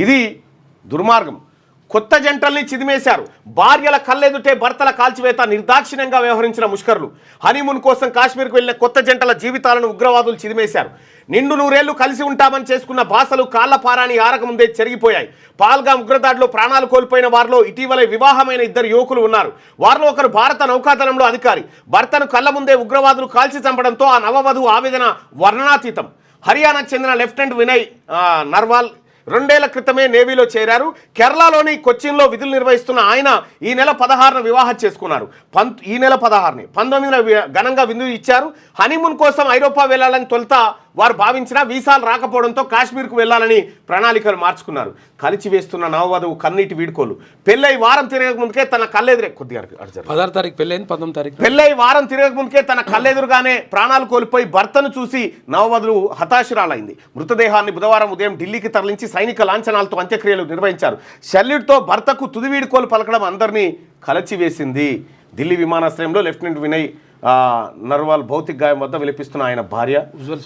ఇది దుర్మార్గం. కొత్త జంటల్ని చిదిమేశారు. భార్యల కళ్ళెదుటే భర్తల కాల్చివేత నిర్దాక్షిణ్యంగా వ్యవహరించిన ముష్కరులు. హనీమూన్ కోసం కాశ్మీర్కు వెళ్లిన కొత్త జంటల జీవితాలను ఉగ్రవాదులు చిదిమేశారు. నిండు నూరేళ్లు కలిసి ఉంటామని చేసుకున్న బాసలు కాళ్ల పారాని ఆరకముందే చెరిగిపోయాయి. పాల్గాం ఉగ్రదాడిలో ప్రాణాలు కోల్పోయిన వారిలో ఇటీవలే వివాహమైన 2 యువకులు ఉన్నారు. వారిలో ఒకరు భారత నౌకాదళంలో అధికారి. భర్తను కళ్ల ముందే ఉగ్రవాదులు కాల్చి చంపడంతో ఆ నవవధువు ఆవేదన వర్ణనాతీతం. హర్యానాకు చెందిన లెఫ్టినెంట్ వినయ్ నర్వాల్ 2 ఏళ్ల క్రితమే నేవీలో చేరారు. కేరళలోని కొచ్చిన్లో విధులు నిర్వహిస్తున్న ఆయన ఈ నెల 16న వివాహం చేసుకున్నారు. ఈ నెల 16ని 19న ఘనంగా విందు ఇచ్చారు. హనీమూన్ కోసం ఐరోపా వెళ్లాలని తొలుత వారు భావించినా వీసాలు రాకపోవడంతో కాశ్మీర్కు వెళ్లాలని ప్రణాళికలు మార్చుకున్నారు. కలిచి వేస్తున్న నవవధువు కన్నీటి వీడుకోలు. పెళ్ళై వారం తిరగక ముందుకే తన కళ్ళెదురే 16 తారీఖు పెళ్ళైంది, 19 తారీఖు పెళ్ళై వారం తిరగక ముందుకే తన కళ్ళెదురుగానే ప్రాణాలు కోల్పోయి భర్తను చూసి నవవధువు హతాశురాలైంది. మృతదేహాన్ని బుధవారం ఉదయం ఢిల్లీకి తరలించి సైనిక లాంఛనాలతో అంత్యక్రియలు నిర్వహించారు. షెల్యూట్తో భర్తకు తుది వీడుకోలు పలకడం అందరినీ కలచివేసింది. ఢిల్లీ విమానాశ్రయంలో లెఫ్టినెంట్ వినయ్ నర్వాల్ భౌతిక గాయం వద్ద విలపిస్తున్న ఆయన భార్య